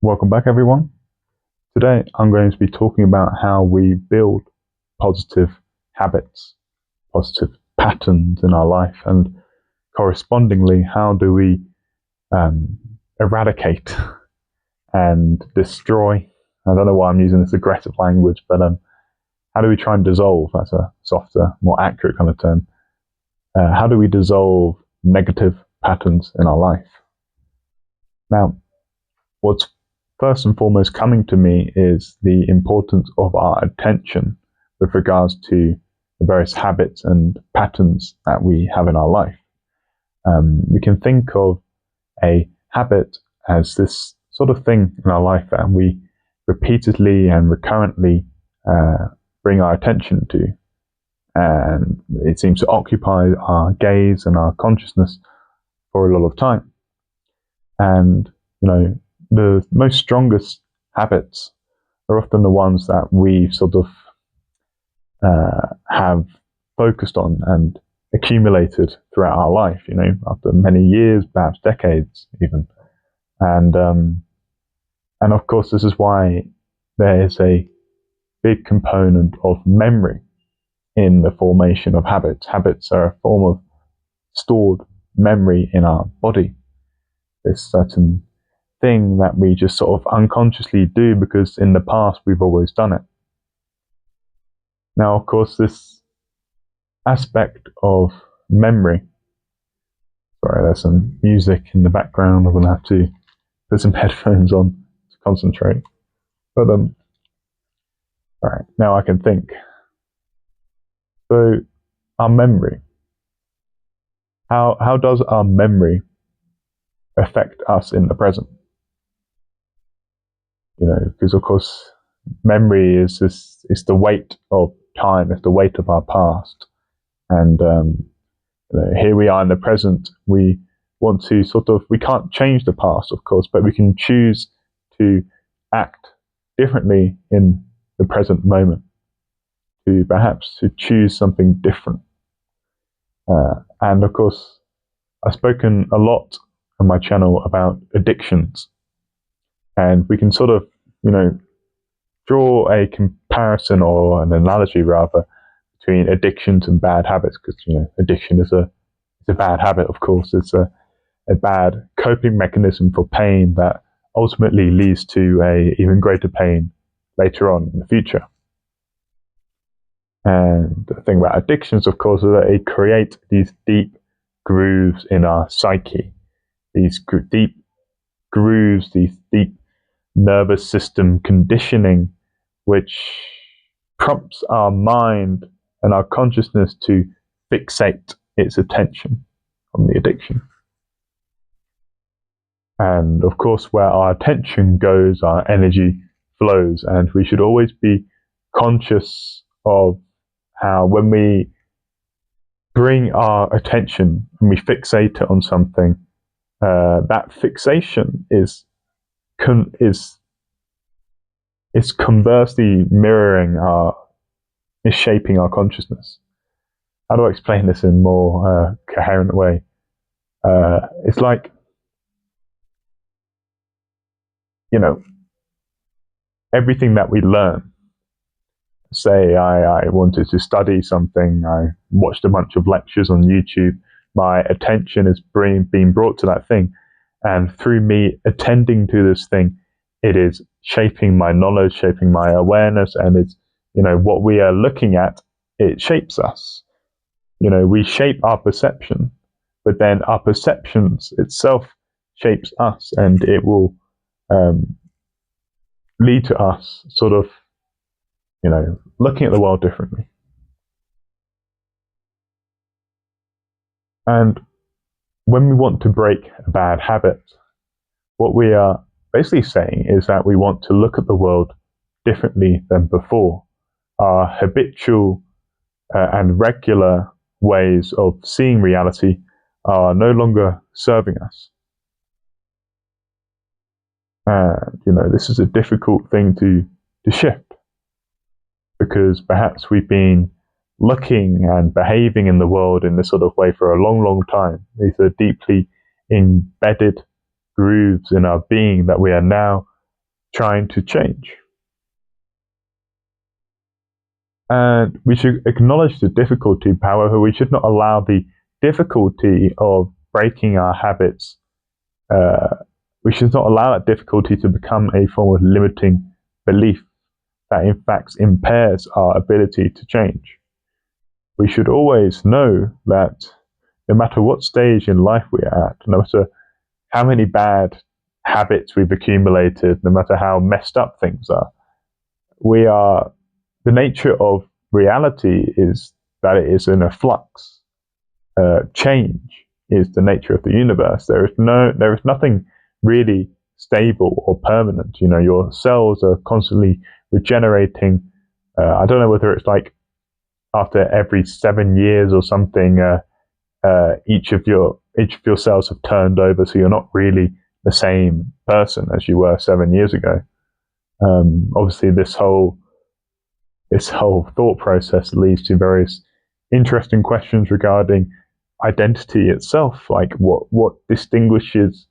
Welcome back, everyone. Today, I'm going to be talking about how we build positive habits, positive patterns in our life, and correspondingly, how do we eradicate and destroy. I don't know why I'm using this aggressive language, but how do we try and dissolve? That's a softer, more accurate kind of term. How do we dissolve negative patterns in our life? Now, what's first and foremost coming to me is the importance of our attention with regards to the various habits and patterns that we have in our life. We can think of a habit as this sort of thing in our life that we repeatedly and recurrently bring our attention to. And it seems to occupy our gaze and our consciousness for a lot of time. And, the most strongest habits are often the ones that we sort of have focused on and accumulated throughout our life, after many years, perhaps decades even. And of course, this is why there is a big component of memory in the formation of habits. Habits are a form of stored memory in our body. This certain thing that we just sort of unconsciously do because in the past we've always done it. Now, of course, this aspect of memory, sorry, there's some music in the background. I'm going to have to put some headphones on to concentrate. But all right, now I can think. So, our memory. How does our memory affect us in the present? Because of course, memory is the weight of time, it's the weight of our past. And here we are in the present. We want to we can't change the past, of course, but we can choose to act differently in the present moment, to choose something different. And of course, I've spoken a lot on my channel about addictions. And we can draw a comparison or an analogy rather between addictions and bad habits, because addiction is a bad habit. Of course, it's a bad coping mechanism for pain that ultimately leads to a even greater pain later on in the future. And the thing about addictions, of course, is that they create these deep grooves in our psyche, these deep grooves, these deep nervous system conditioning, which prompts our mind and our consciousness to fixate its attention on the addiction. And of course, where our attention goes, our energy flows. And we should always be conscious of how when we bring our attention and we fixate it on something, that fixation is conversely is shaping our consciousness. How do I explain this in a more coherent way? It's like, everything that we learn. Say I wanted to study something, I watched a bunch of lectures on YouTube, my attention is being brought to that thing. And through me attending to this thing, it is shaping my knowledge, shaping my awareness, and it's, what we are looking at, it shapes us. We shape our perception, but then our perceptions itself shapes us, and it will lead to us looking at the world differently. And when we want to break a bad habit, what we are basically saying is that we want to look at the world differently than before. Our habitual and regular ways of seeing reality are no longer serving us. And, this is a difficult thing to shift, because perhaps we've been looking and behaving in the world in this sort of way for a long, long time. These are deeply embedded grooves in our being that we are now trying to change. And we should acknowledge the difficulty. However, we should not allow the difficulty of breaking our habits. We should not allow that difficulty to become a form of limiting belief that in fact impairs our ability to change. We should always know that no matter what stage in life we're at, no matter how many bad habits we've accumulated, no matter how messed up things are, the nature of reality is that it is in a flux. Change is the nature of the universe. There is nothing really stable or permanent. Your cells are constantly regenerating. I don't know whether it's like after every 7 years or something, each of your cells have turned over, so you're not really the same person as you were 7 years ago. Obviously, this whole thought process leads to various interesting questions regarding identity itself, like what distinguishes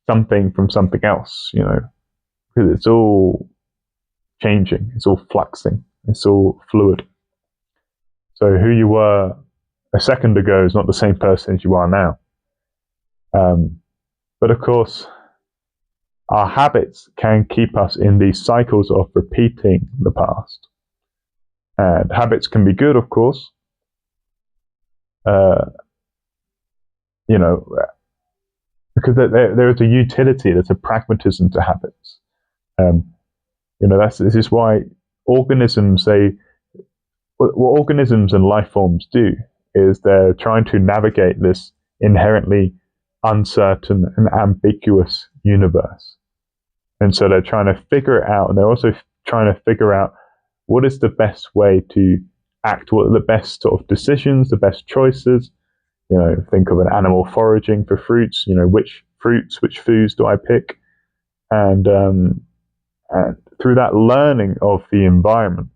something from something else, because it's all changing, it's all fluxing, it's all fluid. So who you were a second ago is not the same person as you are now. But of course, our habits can keep us in these cycles of repeating the past. And habits can be good, of course. Because there is a utility, there's a pragmatism to habits. This is why organisms, what organisms and life forms do is they're trying to navigate this inherently uncertain and ambiguous universe. And so they're trying to figure it out, and they're also trying to figure out what is the best way to act, what are the best sort of decisions, the best choices. Think of an animal foraging for fruits, which foods do I pick? And through that learning of the environment,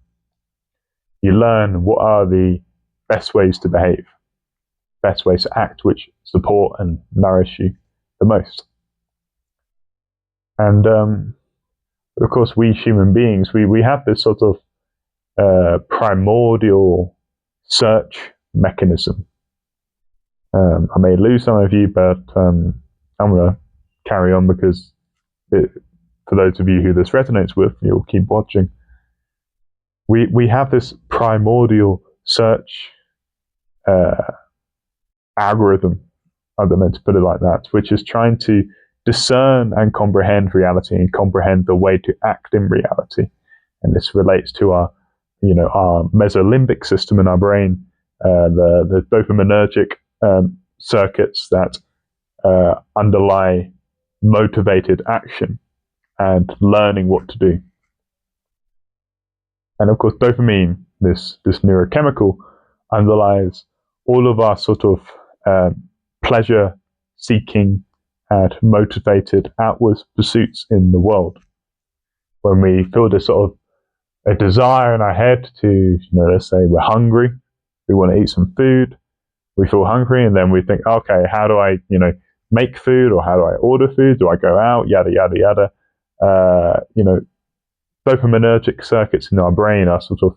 you learn what are the best ways to behave, best ways to act, which support and nourish you the most. And of course, we human beings, we have this sort of primordial search mechanism. I may lose some of you, but I'm going to carry on because for those of you who this resonates with, you'll keep watching. We have this primordial search algorithm, I don't know to put it like that, which is trying to discern and comprehend reality and comprehend the way to act in reality. And this relates to our mesolimbic system in our brain, the dopaminergic circuits that underlie motivated action and learning what to do. And of course, dopamine, this neurochemical, underlies all of our sort of pleasure-seeking and motivated outward pursuits in the world. When we feel this sort of a desire in our head to, let's say we're hungry, we want to eat some food, we feel hungry, and then we think, okay, how do I, make food, or how do I order food? Do I go out? Yada, yada, yada. Dopaminergic circuits in our brain are sort of,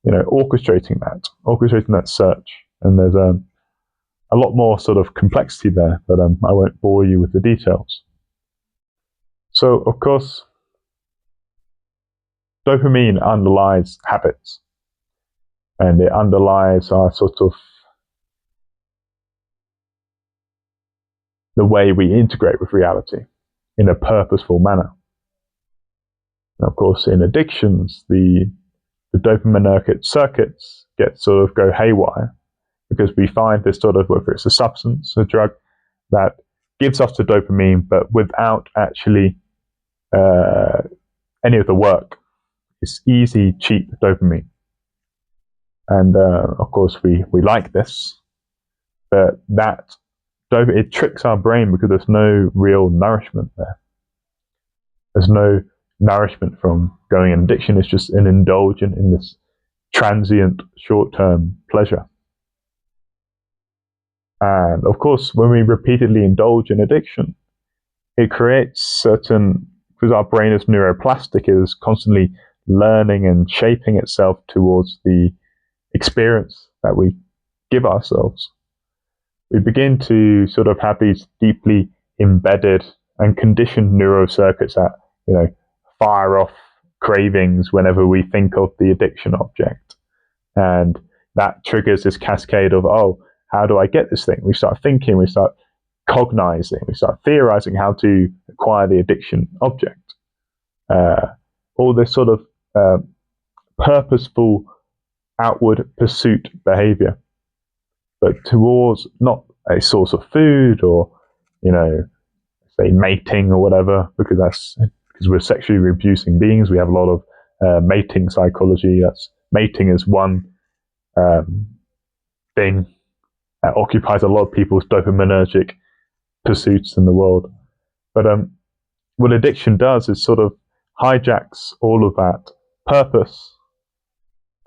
orchestrating that search. And there's a lot more sort of complexity there, but I won't bore you with the details. So, of course, dopamine underlies habits, and it underlies our sort of the way we integrate with reality in a purposeful manner. And of course, in addictions, the dopaminergic circuits go haywire, because we find this sort of, whether it's a substance, a drug, that gives us the dopamine, but without actually any of the work. It's easy, cheap dopamine. And of course, we like this, but it tricks our brain because there's no real nourishment there. There's no nourishment from going in addiction. It's just an indulgence in this transient, short-term pleasure. And of course, when we repeatedly indulge in addiction, it creates certain, because our brain is neuroplastic, it is constantly learning and shaping itself towards the experience that we give ourselves. We begin to sort of have these deeply embedded and conditioned neural circuits that, fire off cravings whenever we think of the addiction object. And that triggers this cascade of, oh, how do I get this thing? We start thinking, we start cognizing, we start theorizing how to acquire the addiction object. All this sort of purposeful outward pursuit behavior, but towards not a source of food or, say mating or whatever, because we're sexually reproducing beings. We have a lot of mating psychology. Mating is one thing that occupies a lot of people's dopaminergic pursuits in the world. But what addiction does is sort of hijacks all of that purpose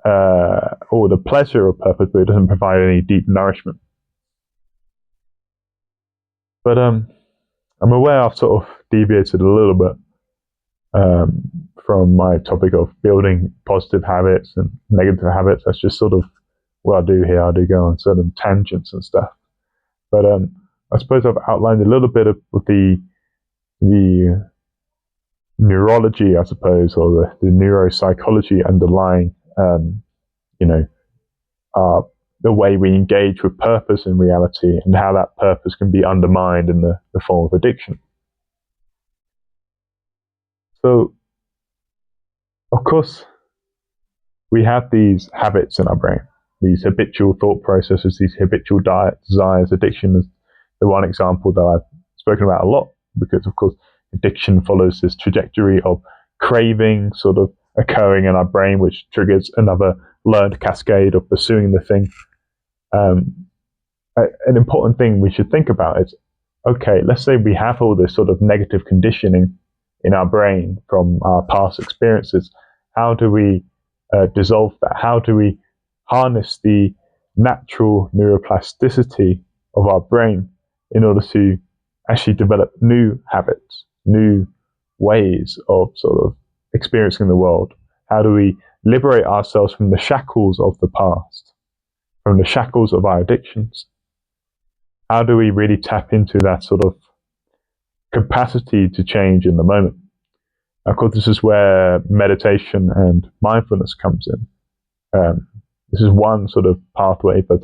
or the pleasure of purpose, but it doesn't provide any deep nourishment. But I'm aware I've sort of deviated a little bit from my topic of building positive habits and negative habits. That's just sort of what I do here. I do go on certain tangents and stuff. But I suppose I've outlined a little bit of the neurology, I suppose, or the neuropsychology underlying, the way we engage with purpose in reality and how that purpose can be undermined in the form of addiction. So, of course, we have these habits in our brain, these habitual thought processes, these habitual desires. Addiction is the one example that I've spoken about a lot, because, of course, addiction follows this trajectory of craving sort of occurring in our brain, which triggers another learned cascade of pursuing the thing. An important thing we should think about is, okay, let's say we have all this sort of negative conditioning in our brain from our past experiences. How do we dissolve that? How do we harness the natural neuroplasticity of our brain in order to actually develop new habits, new ways of sort of experiencing the world? How do we liberate ourselves from the shackles of the past, from the shackles of our addictions? How do we really tap into that sort of capacity to change in the moment? Of course, this is where meditation and mindfulness comes in. This is one sort of pathway, but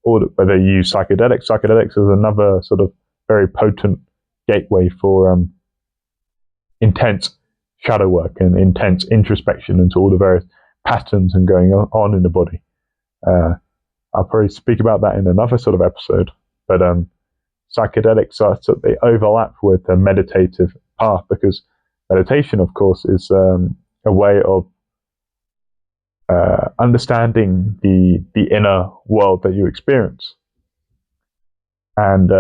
whether you use psychedelics is another sort of very potent gateway for intense shadow work and intense introspection into all the various patterns and going on in the body. I'll probably speak about that in another sort of episode, but psychedelics they overlap with the meditative path, because meditation, of course, is a way of understanding the inner world that you experience. And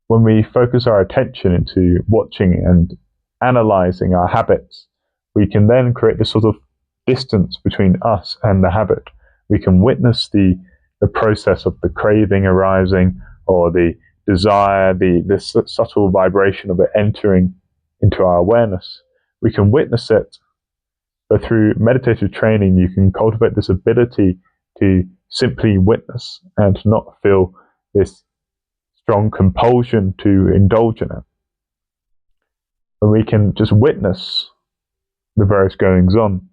when we focus our attention into watching and analyzing our habits, we can then create this sort of distance between us and the habit. We can witness the process of the craving arising, or the desire, the subtle vibration of it entering into our awareness. We can witness it, but through meditative training, you can cultivate this ability to simply witness and not feel this strong compulsion to indulge in it. And we can just witness the various goings on.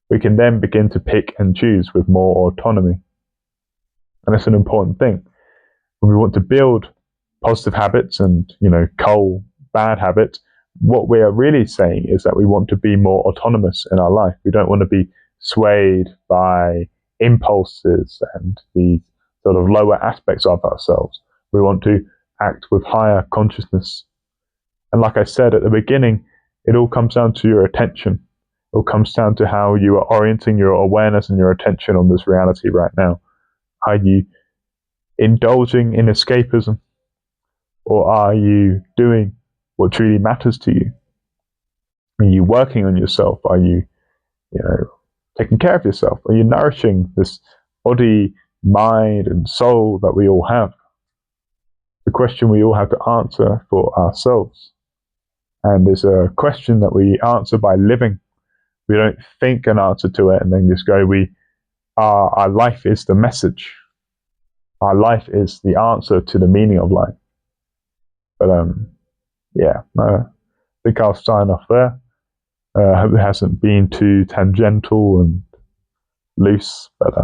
We can then begin to pick and choose with more autonomy. And that's an important thing. When we want to build positive habits and, cull bad habits, what we are really saying is that we want to be more autonomous in our life. We don't want to be swayed by impulses and the sort of lower aspects of ourselves. We want to act with higher consciousness. And like I said at the beginning, it all comes down to your attention. It all comes down to how you are orienting your awareness and your attention on this reality right now. Are you indulging in escapism? Or are you doing what truly matters to you? Are you working on yourself? Are you, taking care of yourself? Are you nourishing this body, mind, and soul that we all have? a question we all have to answer for ourselves. And it's a question that we answer by living. We don't think an answer to it and then just go. Our life is the message. Our life is the answer to the meaning of life. But yeah, I think I'll sign off there. I hope it hasn't been too tangential and loose. But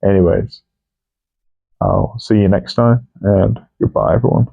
anyways, I'll see you next time, and goodbye, everyone.